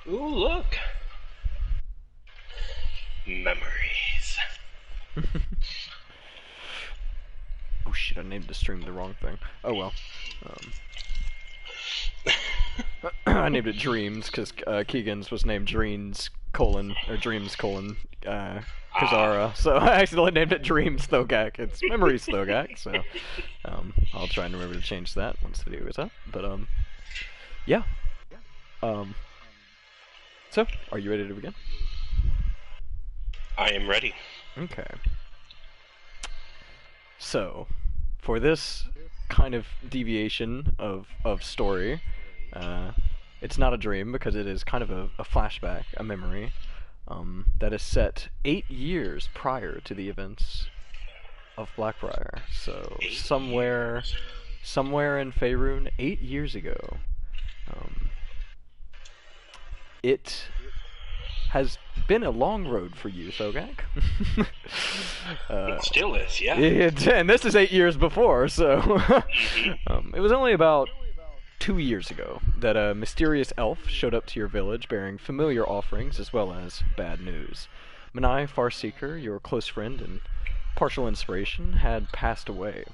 Ooh, look. Memories. Oh shit, I named the stream the wrong thing. Oh well. I named it Dreams, because Keegan's was named Dreams, Kazara, so I accidentally named it Dreams Thogak. It's Memories Thogak, so I'll try and remember to change that once the video is up. But yeah. So, are you ready to begin? I am ready. Okay. So, for this kind of deviation of story, it's not a dream because it is kind of a flashback, a memory, that is set 8 years prior to the events of Blackbriar. So somewhere in Faerun, 8 years ago, it has been a long road for you, Thogak. It still is, yeah. And this is 8 years before, so it was only about 2 years ago that a mysterious elf showed up to your village bearing familiar offerings as well as bad news. Manai Farseeker, your close friend and partial inspiration, had passed away.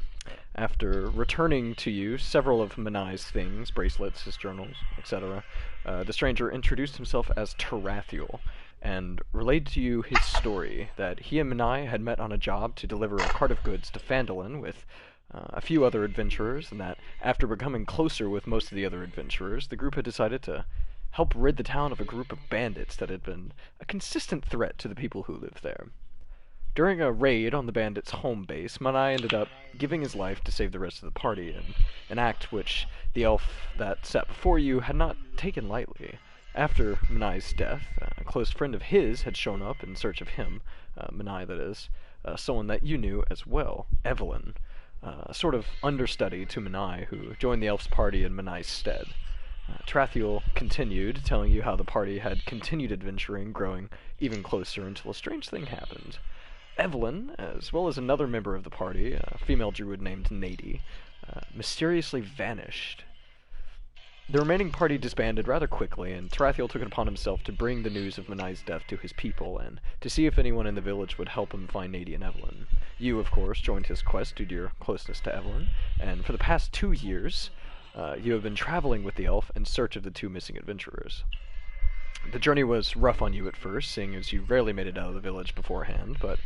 After returning to you several of Manai's things, bracelets, his journals, etc., the stranger introduced himself as Terrathiel and relayed to you his story that he and Manai had met on a job to deliver a cart of goods to Phandalin with a few other adventurers, and that after becoming closer with most of the other adventurers, the group had decided to help rid the town of a group of bandits that had been a consistent threat to the people who lived there. During a raid on the bandits' home base, Manai ended up giving his life to save the rest of the party, an act which the elf that sat before you had not taken lightly. After Manai's death, a close friend of his had shown up in search of him, Manai that is, someone that you knew as well, Evelyn, a sort of understudy to Manai, who joined the elf's party in Manai's stead. Terrathiel continued, telling you how the party had continued adventuring, growing even closer until a strange thing happened. Evelyn, as well as another member of the party, a female druid named Nady, mysteriously vanished. The remaining party disbanded rather quickly, and Terrathiel took it upon himself to bring the news of Manai's death to his people, and to see if anyone in the village would help him find Nady and Evelyn. You, of course, joined his quest due to your closeness to Evelyn, and for the past 2 years, you have been traveling with the elf in search of the 2 missing adventurers. The journey was rough on you at first, seeing as you rarely made it out of the village beforehand, but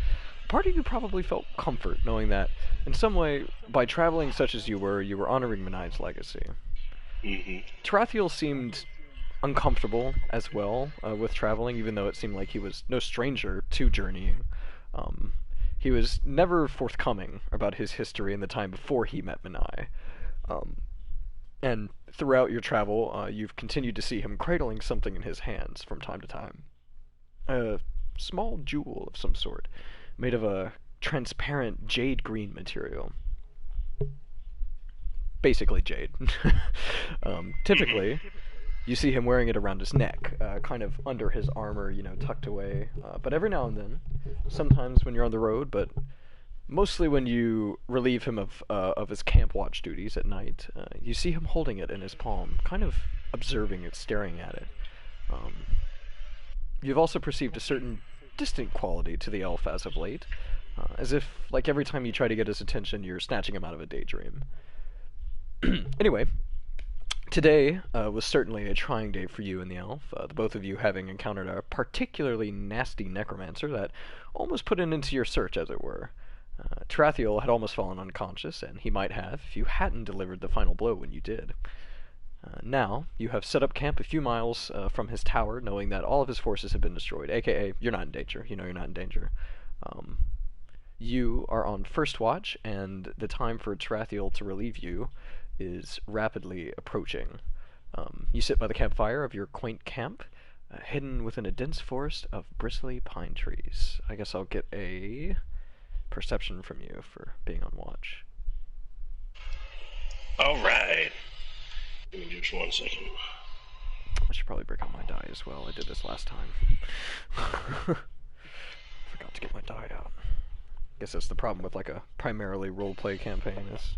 part of you probably felt comfort knowing that, in some way, by traveling such as you were honoring Manai's legacy. Terrathiel seemed uncomfortable as well with traveling, even though it seemed like he was no stranger to journeying. He was never forthcoming about his history in the time before he met Manai. And throughout your travel, you've continued to see him cradling something in his hands from time to time. A small jewel of some sort, made of a transparent jade green material. Basically jade. Typically, you see him wearing it around his neck, kind of under his armor, tucked away. But every now and then, sometimes when you're on the road, but mostly when you relieve him of his camp watch duties at night, you see him holding it in his palm, kind of observing it, staring at it. You've also perceived a certain distant quality to the elf as of late, as if, like, every time you try to get his attention, you're snatching him out of a daydream. Anyway, today was certainly a trying day for you and the elf, the both of you having encountered a particularly nasty necromancer that almost put an end to your search, as it were. Terrathiel had almost fallen unconscious, and he might have if you hadn't delivered the final blow when you did. Now, you have set up camp a few miles from his tower, knowing that all of his forces have been destroyed, aka, you're not in danger. You know you're not in danger. You are on first watch, and the time for Terrathiel to relieve you is rapidly approaching. You sit by the campfire of your quaint camp, hidden within a dense forest of bristly pine trees. I guess I'll get a perception from you for being on watch. Alright. Give me just 1 second. I should probably break out my die as well. I did this last time. Forgot to get my die out. Guess that's the problem with like a primarily roleplay campaign is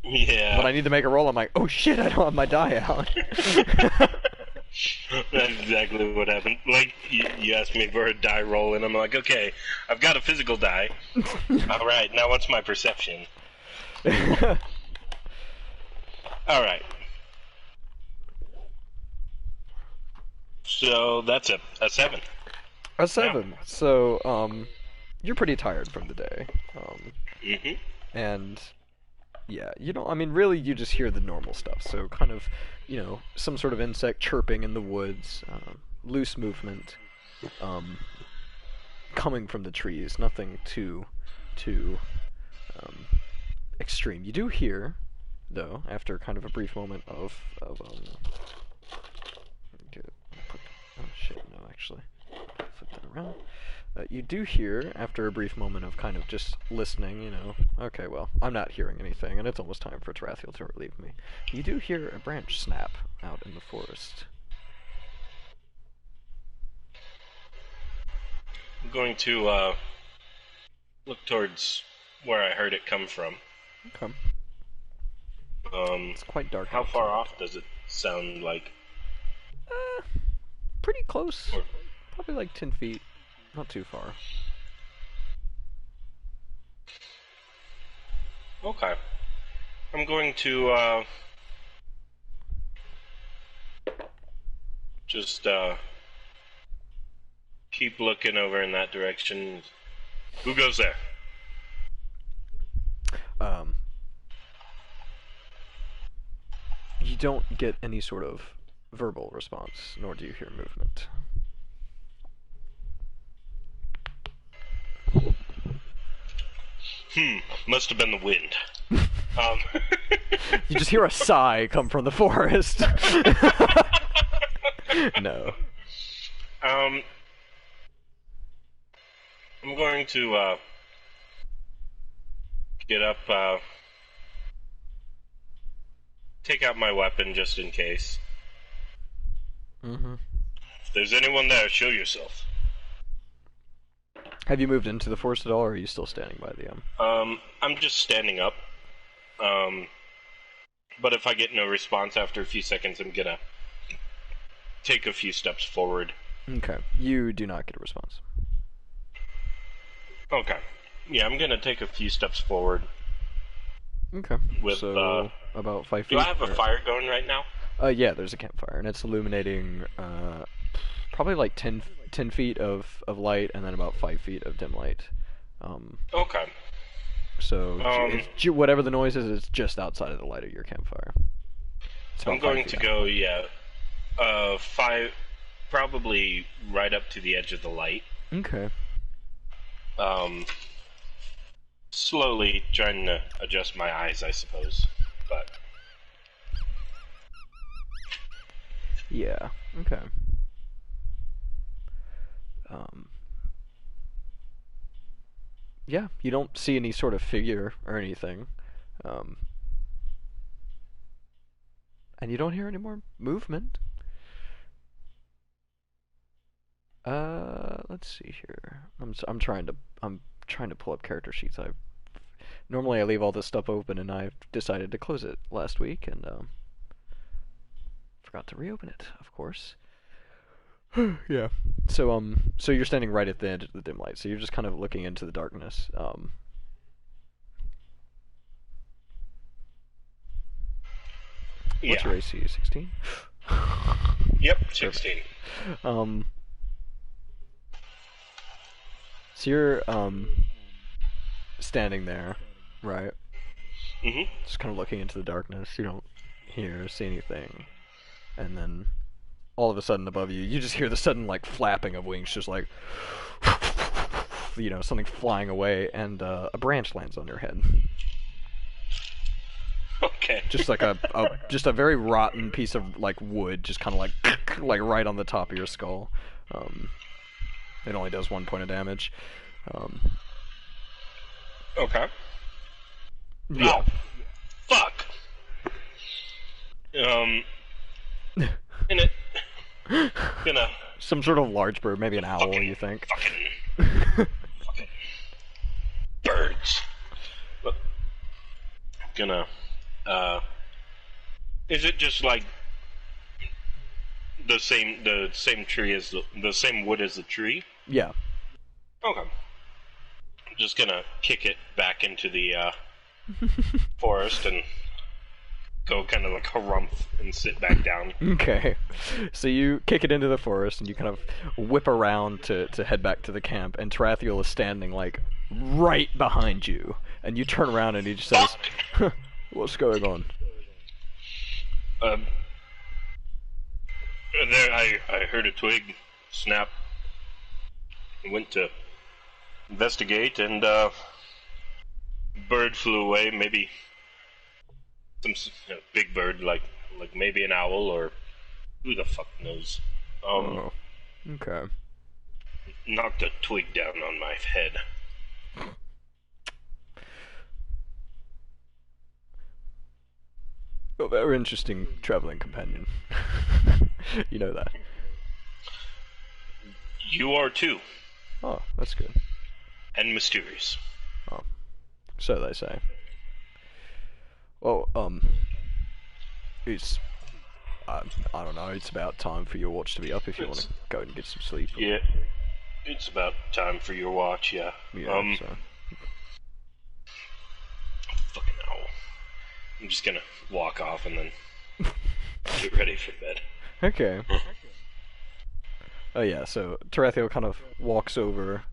Yeah. when I need to make a roll, I'm like, oh shit, I don't have my die out. That's exactly what happened. Like, you asked me for a die roll, and I'm like, okay, I've got a physical die. Alright, now what's my perception? Alright. So, that's a 7. A 7. Yeah. So, you're pretty tired from the day. And, yeah, I mean, really, you just hear the normal stuff. So, kind of, some sort of insect chirping in the woods, loose movement, coming from the trees. Nothing too extreme. You do hear, though, after kind of a brief moment of oh shit, no, actually, flip that around. You do hear, after a brief moment of kind of just listening, okay, well, I'm not hearing anything, and it's almost time for Terrathiel to relieve me. You do hear a branch snap out in the forest. I'm going to look towards where I heard it come from. Okay. It's quite dark. How far off does it sound like? Pretty close. Probably like 10 feet. Not too far. Okay. I'm going to just keep looking over in that direction. Who goes there? You don't get any sort of verbal response, nor do you hear movement. Must have been the wind. You just hear a sigh come from the forest. No. I'm going to get up, take out my weapon just in case. If there's anyone there, show yourself. Have you moved into the forest at all, or are you still standing by the I'm just standing up. But if I get no response after a few seconds, I'm gonna take a few steps forward. Okay. You do not get a response. Okay. Yeah, I'm gonna take a few steps forward. Okay. With, so, about 5 feet? Do I have a fire going right now? Yeah, there's a campfire, and it's illuminating, probably like 10 feet of light, and then about 5 feet of dim light. Okay. So, whatever the noise is, it's just outside of the light of your campfire. I'm going to go, probably right up to the edge of the light. Okay. Slowly trying to adjust my eyes, I suppose, but... Yeah, okay. Yeah, you don't see any sort of figure or anything. And you don't hear any more movement. Let's see here. I'm trying to pull up character sheets. Normally I leave all this stuff open, and I've decided to close it last week, and forgot to reopen it, of course. Yeah. So you're standing right at the edge of the dim light, so you're just kind of looking into the darkness. What's your AC? 16? Yep, 16. So you're standing there, right? Just kind of looking into the darkness. You don't hear, see anything, and then all of a sudden above you, you just hear the sudden like flapping of wings, just like something flying away, and a branch lands on your head. Okay. Just like a very rotten piece of like wood, just kind of like right on the top of your skull. It only does 1 point of damage. Okay. Yeah. Oh, fuck. Gonna... Some sort of large bird, maybe an owl, you think? Fucking birds. But gonna, is it just like the same tree as the same wood as the tree. Yeah. Okay. I'm just gonna kick it back into the forest and go kind of like harumph and sit back down. Okay. So you kick it into the forest and you kind of whip around to head back to the camp, and Terrathiel is standing like right behind you, and you turn around and he just says, huh, "What's going on?" There I heard a twig snap. Went to investigate, and bird flew away. Maybe some big bird, like maybe an owl, or who the fuck knows. Oh. Okay. Knocked a twig down on my head. A very interesting traveling companion. You know that. You are too. Oh, that's good. And mysterious. Oh, so they say. Well, it's I don't know. It's about time for your watch to be up if you want to go and get some sleep. Yeah, it's about time for your watch. Yeah. Yeah. So. Fucking owl. I'm just gonna walk off and then get ready for bed. Okay. Oh yeah, so Terrathiel kind of walks over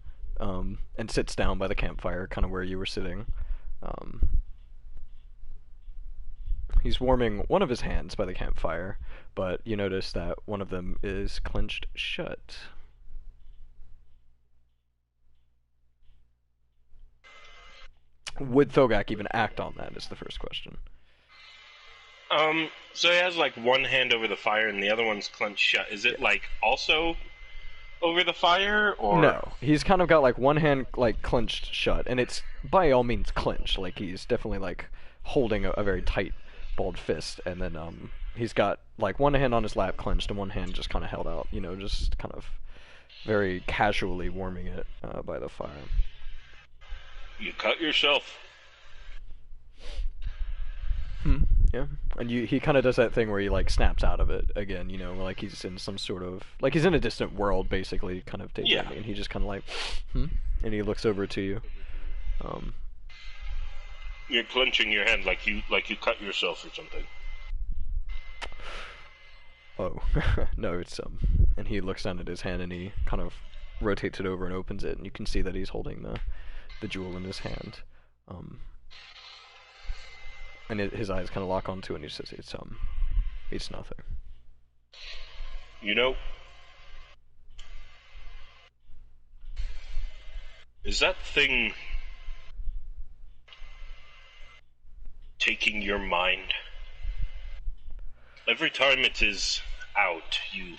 and sits down by the campfire, kind of where you were sitting. He's warming one of his hands by the campfire, but you notice that one of them is clenched shut. Would Thogak even act on that is the first question. So he has like one hand over the fire and the other one's clenched shut. Is it like also over the fire, or no? He's kind of got like one hand like clenched shut, and it's by all means clenched. Like he's definitely like holding a very tight, balled fist, and then he's got like one hand on his lap clenched and one hand just kind of held out. You know, just kind of very casually warming it by the fire. You cut yourself. Yeah, and he kind of does that thing where he like snaps out of it again, you know, like he's in some sort of like he's in a distant world, basically, kind of daydreaming, and he just kind of like, and he looks over to you. You're clenching your hand like you cut yourself or something. Oh, no, it's and he looks down at his hand and he kind of rotates it over and opens it, and you can see that he's holding the jewel in his hand. And his eyes kind of lock onto it, and he says, "It's nothing." You know, is that thing taking your mind? Every time it is out, you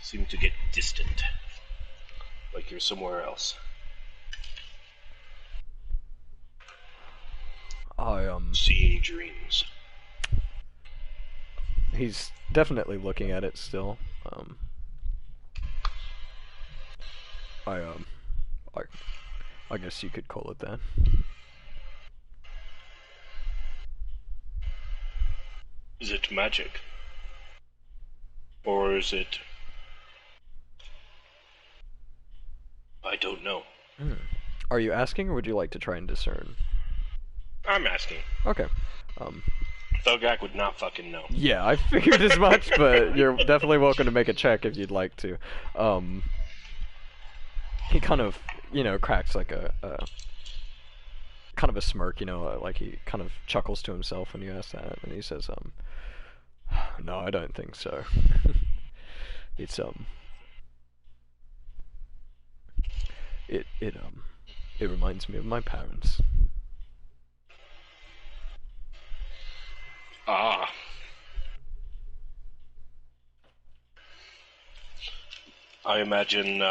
seem to get distant, like you're somewhere else. Seeing dreams. He's definitely looking at it still. I guess you could call it that. Is it magic? Or is it... I don't know. Are you asking, or would you like to try and discern? I'm asking. Okay. Thogak would not fucking know. Yeah, I figured as much, but you're definitely welcome to make a check if you'd like to. He kind of, you know, cracks like a kind of a smirk, you know, like he kind of chuckles to himself when you ask that, and he says, "No, I don't think so." It's it reminds me of my parents. Ah. I imagine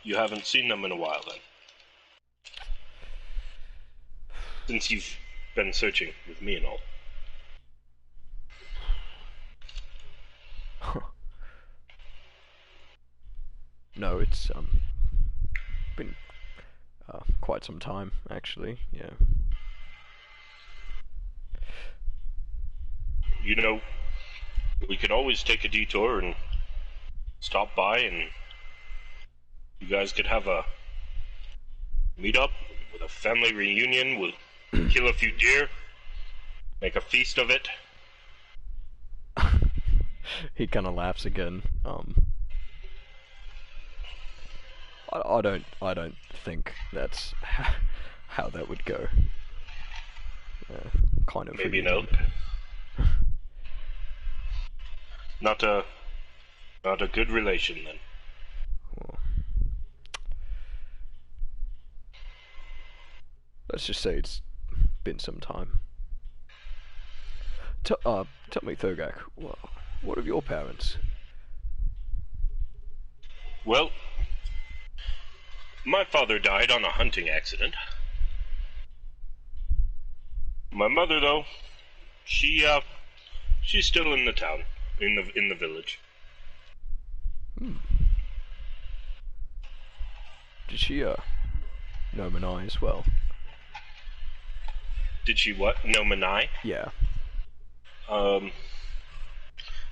you haven't seen them in a while then. Since you've been searching with me and all. No, it's been quite some time, actually, yeah. You know, We could always take a detour and stop by, and you guys could have a meet up with a family reunion. We'll kill a few deer, make a feast of it. He kind of laughs again. I don't think that's how that would go. Kind of. Maybe not. Not a good relation then. Well, let's just say it's been some time. Tell me, Thogak, what of your parents? Well, my father died on a hunting accident. My mother, though, she's still in the town, in the village. Did she know Manai as well? Did she what? Know Manai? Yeah.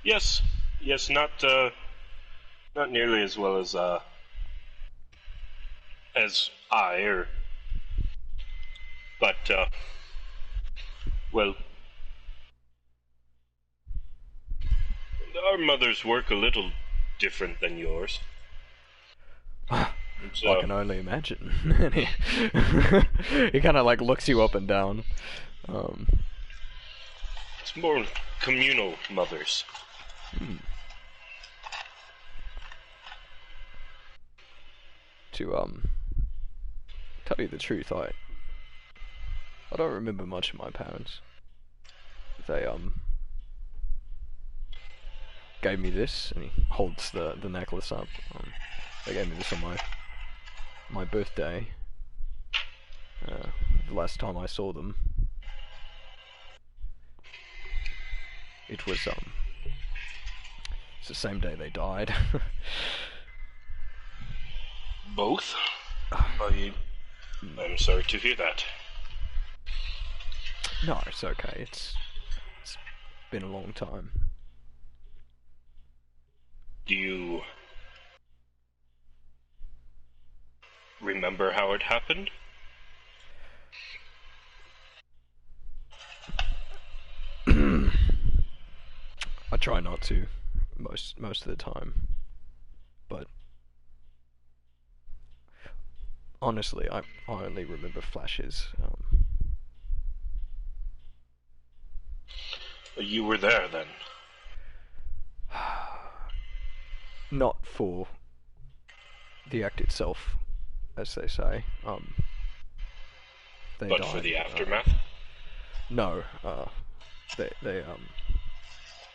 Yes, not nearly as well as I, but well, our mothers work a little different than yours. So, I can only imagine. He kind of like looks you up and down. it's more communal mothers. To tell you the truth, I don't remember much of my parents. They gave me this, and he holds the necklace up. They gave me this on my birthday. The last time I saw them, it was it's the same day they died. Both? I'm sorry to hear that. No, it's okay. It's been a long time. Do you remember how it happened? I try not to, most of the time, but honestly, I only remember flashes. You were there then? Not for the act itself, as they say. They But died, for the aftermath? No, they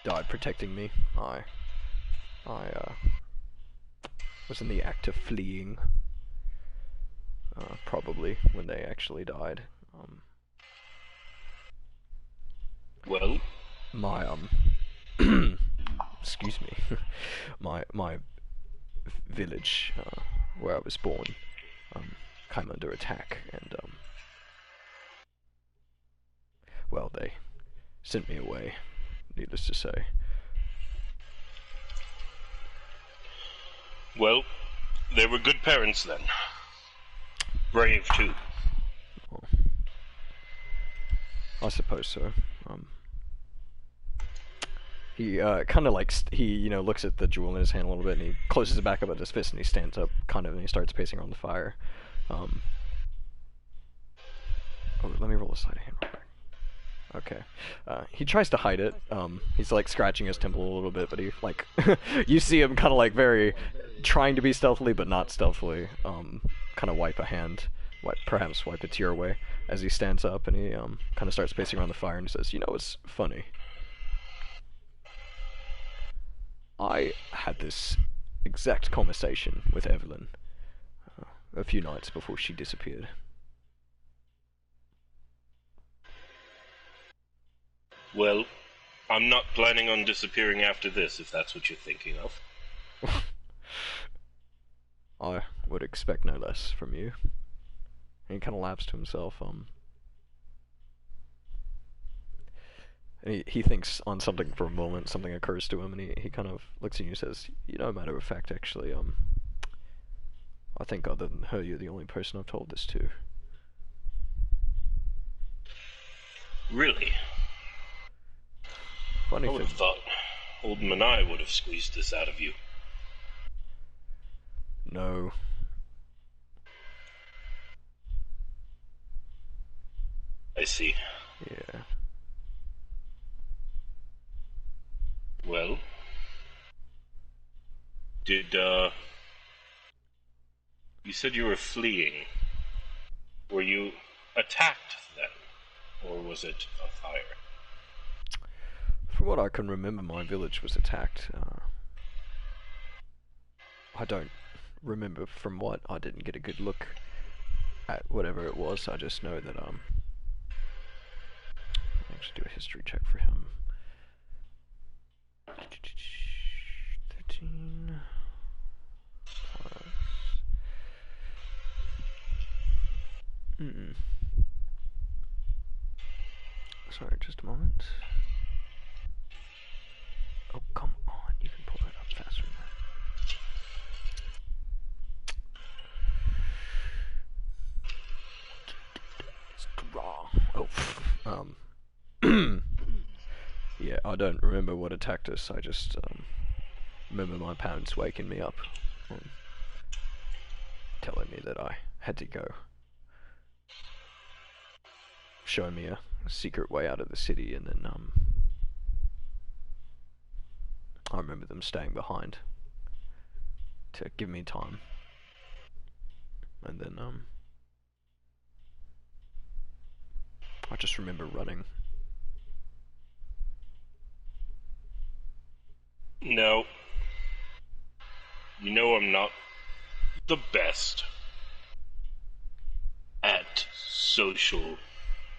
died protecting me. I was in the act of fleeing. Probably when they actually died. Well? My excuse me, my village where I was born came under attack, and well, they sent me away, needless to say. Well, they were good parents then. Brave too. Well, I suppose so. He kind of like he looks at the jewel in his hand a little bit, and he closes it back up at his fist, and he stands up kind of, and he starts pacing around the fire. Oh, let me roll a sleight of hand real quick. Okay. He tries to hide it. He's like scratching his temple a little bit, but he like you see him kind of like very trying to be stealthily, but not stealthily. Kind of wipe a hand, perhaps wipe a tear away as he stands up, and he kind of starts pacing around the fire, and he says, "You know what's funny? I had this exact conversation with Evelyn a few nights before she disappeared." Well, I'm not planning on disappearing after this, if that's what you're thinking of. I would expect no less from you. And he kind of laughs to himself. And he thinks on something for a moment, something occurs to him, and he kind of looks at you and says, you know, matter of fact, actually, I think other than her, you're the only person I've told this to. Really? Funny I would have thought old Manai would have squeezed this out of you. No. I see. Yeah. Well, did, you said you were fleeing. Were you attacked then? Or was it a fire? From what I can remember, my village was attacked. I don't remember from what. I didn't get a good look at whatever it was. I just know that, I'll actually do a history check for him. 13 plus... Sorry, just a moment. Oh, come on. You can pull that up faster than that. Oh, yeah, I don't remember what attacked us. I just remember my parents waking me up and telling me that I had to go. Showing me a secret way out of the city, and then I remember them staying behind to give me time. And then I just remember running. No. You know I'm not the best at social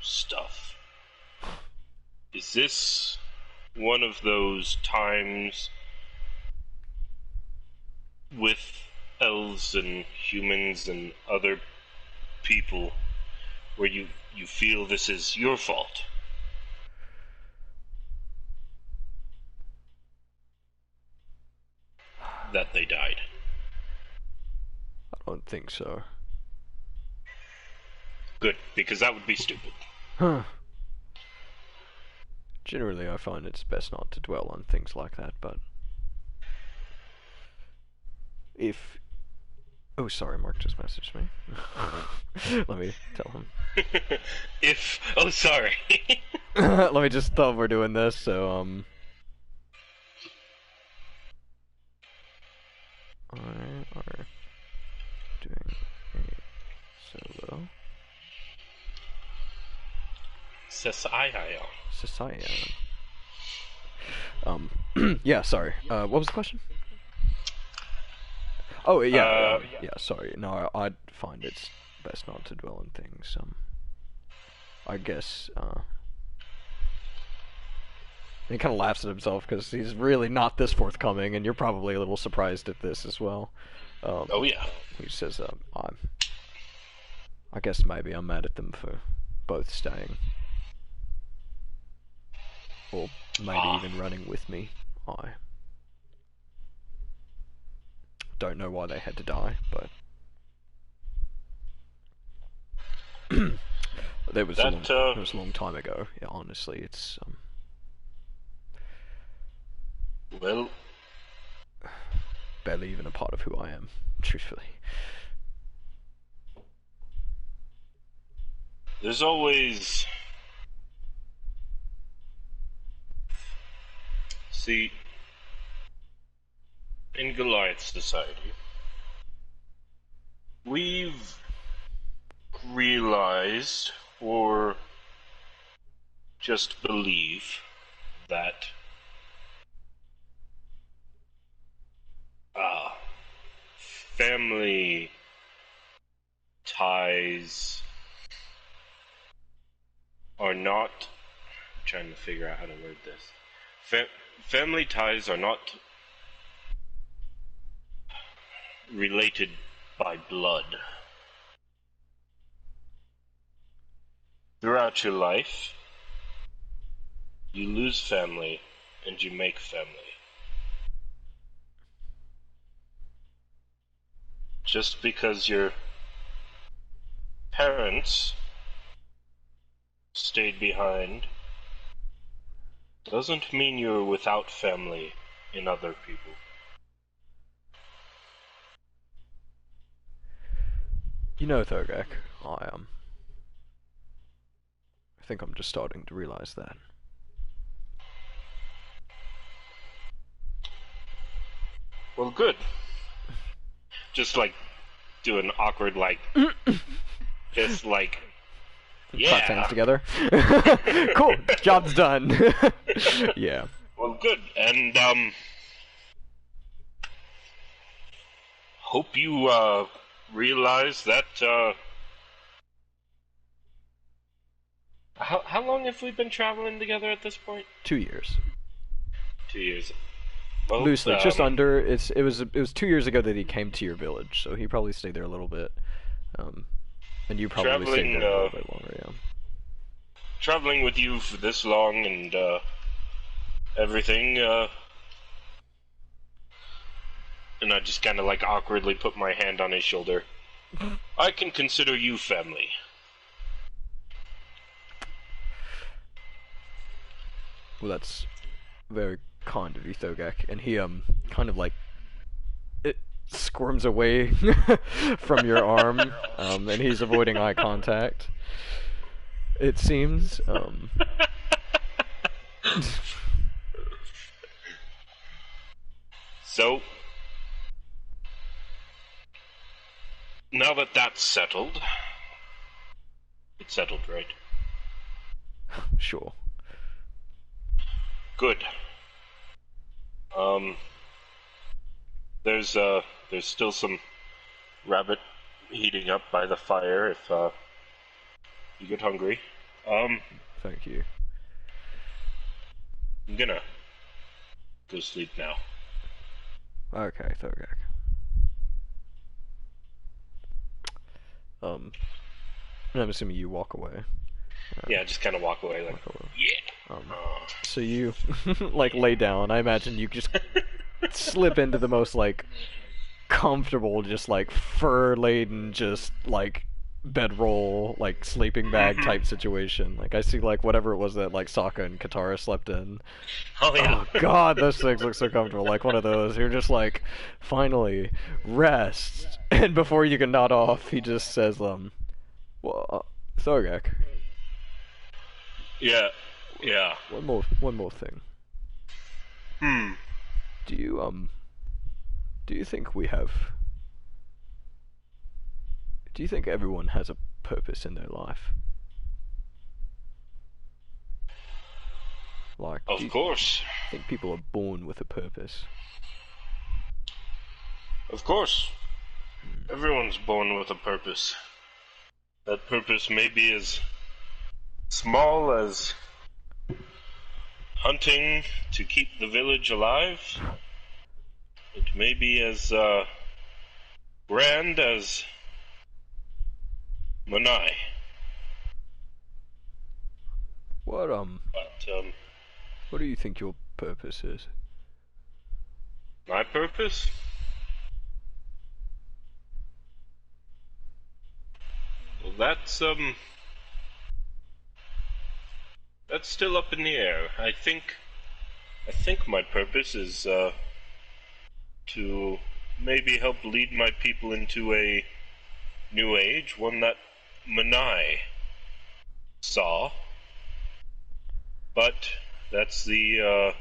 stuff. Is this one of those times with elves and humans and other people where you feel this is your fault? That they died? I don't think so. Good, because that would be stupid. Huh. Generally, I find it's best not to dwell on things like that, but if... Oh, sorry, Mark just messaged me. Let me tell him. Oh, sorry. Let me just tell him we're doing this, so, I are doing a solo society. Yeah, sorry. What was the question? Oh, yeah, yeah, sorry. No, I'd find it's best not to dwell on things. I guess, he kind of laughs at himself because he's really not this forthcoming, and you're probably a little surprised at this as well. Oh, yeah. He says, I guess maybe I'm mad at them for both staying. Or maybe even running with me. I don't know why they had to die, but it was a long time ago. Yeah, honestly, it's well, barely even a part of who I am, truthfully. There's always... See, in Goliath society, we've realized, or just believe, that family ties are not... I'm trying to figure out how to word this. Family ties are not related by blood. Throughout your life, You lose family, and you make family. Just because your parents stayed behind doesn't mean you're without family in other people. You know, Thogak, I think I'm just starting to realize that. Well, good. Just like do an awkward just like Clap hands yeah. together. Cool, job's done. Yeah. Well, good, and hope you realize that. How long have we been traveling together at this point? 2 years. 2 years. Well, Loosely, just under. It was 2 years ago that he came to your village, so he probably stayed there a little bit. And you probably stayed there a little bit longer, yeah. Traveling with you for this long and everything, and I just kind of like awkwardly put my hand on his shoulder. I can consider you family. Well, that's very kind of you, Thogak. And he kind of like it squirms away from your arm, and he's avoiding eye contact. It seems. So, now that that's settled, it's settled, right? Sure. Good. There's still some rabbit heating up by the fire if you get hungry. Thank you. I'm gonna go sleep now. Okay, Thogak. And I'm assuming you walk away. Yeah, just kind of walk away like, yeah. So you like lay down. I imagine you just slip into the most like comfortable, just like fur-laden, just like bedroll, like sleeping bag type situation. Like I see like whatever it was that like Sokka and Katara slept in. Oh yeah. Oh god, those things look so comfortable. Like one of those. You're just like, finally, rest. And before you can nod off, he just says, well, Thogak. Yeah. Yeah. One more thing. Do you think we have? Do you think everyone has a purpose in their life? Like, Of course. I think people are born with a purpose. Of course. Everyone's born with a purpose. That purpose may be as small as hunting to keep the village alive. It may be as grand as Manai. What do you think your purpose is? My purpose? Well, that's still up in the air. I think my purpose is to maybe help lead my people into a new age, one that Manai saw. But that's the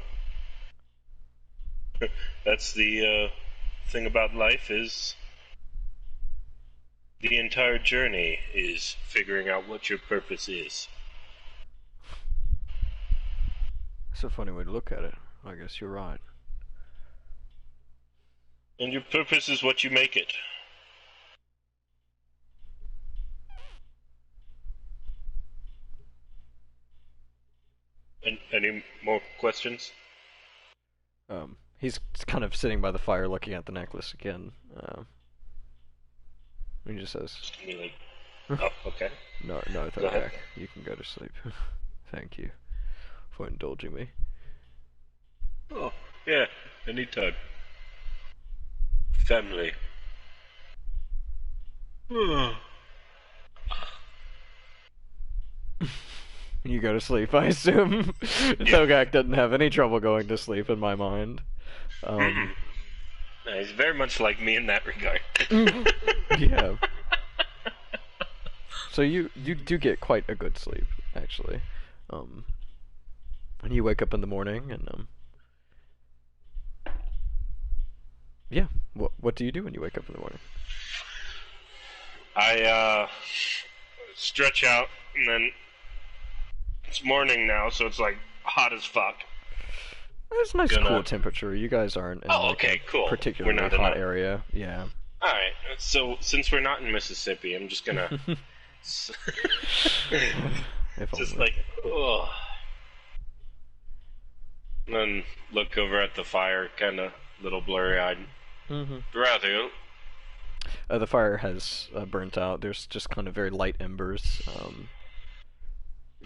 thing about life is the entire journey is figuring out what your purpose is. It's a funny way to look at it. I guess you're right. And your purpose is what you make it. Any more questions? He's kind of sitting by the fire looking at the necklace again. He just says, Oh, okay. No, Thogak, you can go to sleep. Thank you for indulging me. Oh, yeah, anytime. Family. You go to sleep, I assume. Thogak doesn't have any trouble going to sleep in my mind. No, he's very much like me in that regard. Yeah. So you do get quite a good sleep, actually. And you wake up in the morning, and yeah. What do you do when you wake up in the morning? I stretch out, and then it's morning now, so it's like hot as fuck. It's a nice cool temperature. You guys aren't in cool. particularly We're not hot area. Yeah. Alright, so since we're not in Mississippi, I'm just gonna just like, ugh. And then look over at the fire, kinda little blurry-eyed. Terrathiel. The fire has burnt out. There's just kind of very light embers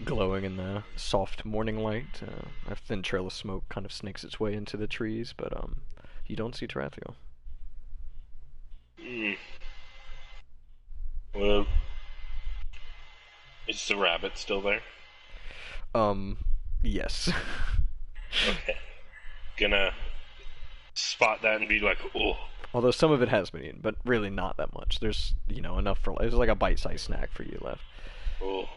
glowing in the soft morning light. A thin trail of smoke kind of snakes its way into the trees, but you don't see Terrathiel. Well, is the rabbit still there? Yes. Okay. Gonna spot that and be like, oh. Although some of it has been eaten, but really not that much. There's, enough for... There's like a bite-sized snack for you left. Oh.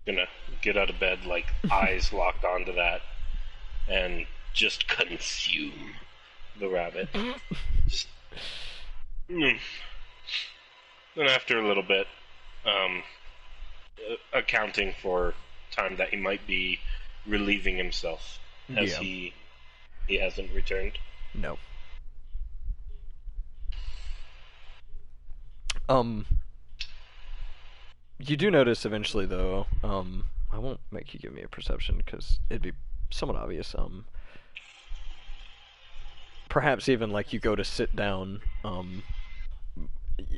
Gonna get out of bed, like, eyes locked onto that, and just consume the rabbit. Just... And after a little bit, accounting for time that he might be relieving himself, as he hasn't returned. No. You do notice eventually, though, I won't make you give me a perception, because it'd be somewhat obvious, perhaps even, like, you go to sit down,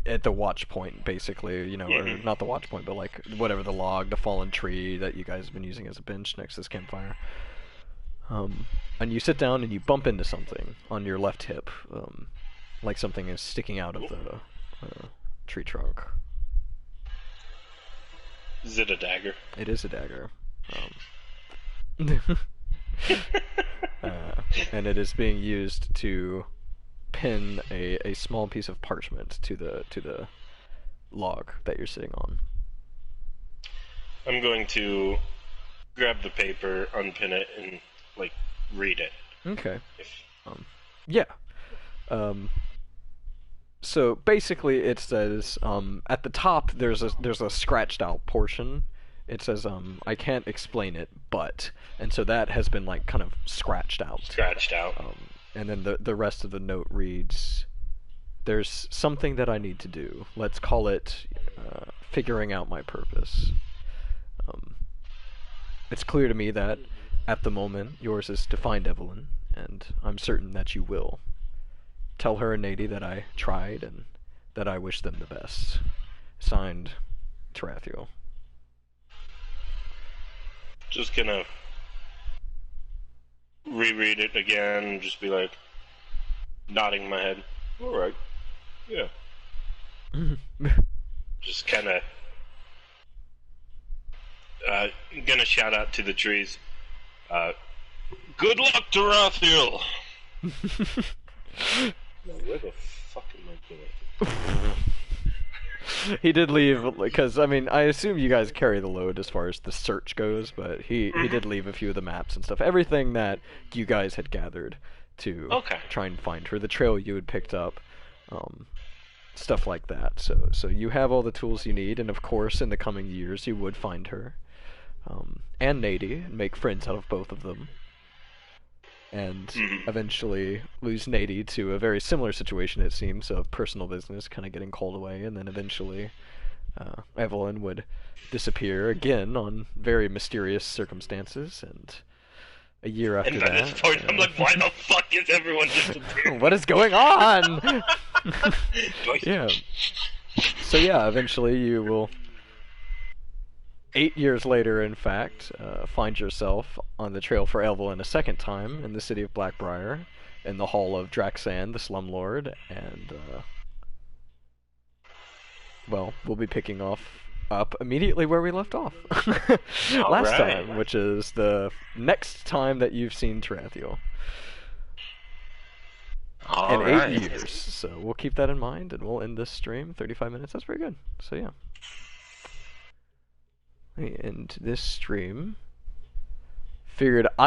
at the watch point, basically, or not the watch point, but, like, whatever, the log, the fallen tree that you guys have been using as a bench next to this campfire. And you sit down and you bump into something on your left hip, like something is sticking out of the tree trunk. Is it a dagger? It is a dagger. And it is being used to pin a small piece of parchment to the log that you're sitting on. I'm going to grab the paper, unpin it, and like read it. Okay. Yeah. So basically, it says at the top there's a scratched out portion. It says I can't explain it, but, and so that has been like kind of scratched out. And then the rest of the note reads, "There's something that I need to do. Let's call it figuring out my purpose. It's clear to me that at the moment yours is to find Evelyn, and I'm certain that you will. Tell her and Nady that I tried and that I wish them the best. Signed, Terrathiel." Just gonna reread it again and just be like, nodding my head. Alright. Yeah. Just kinda gonna shout out to the trees. Good luck, Terrathiel! Where the fuck am I going? He did leave, because, I mean, I assume you guys carry the load as far as the search goes, but he did leave a few of the maps and stuff. Everything that you guys had gathered to try and find her. The trail you had picked up, stuff like that. So you have all the tools you need, and of course, in the coming years, you would find her. And Nady, and make friends out of both of them. And eventually lose Nady to a very similar situation, it seems, of personal business kind of getting called away, and then eventually Evelyn would disappear again on very mysterious circumstances, and a year after that... And at this point, I'm like, why the fuck is everyone disappearing? What is going on? Yeah. So yeah, eventually you will 8 years later, in fact, find yourself on the trail for Evelyn a second time in the city of Blackbriar, in the hall of Draxan, the slumlord, and well, we'll be picking up immediately where we left off last time, which is the next time that you've seen Terrathiel. In 8 years. So we'll keep that in mind, and we'll end this stream. 35 minutes, that's pretty good. So yeah. We end this stream. Figured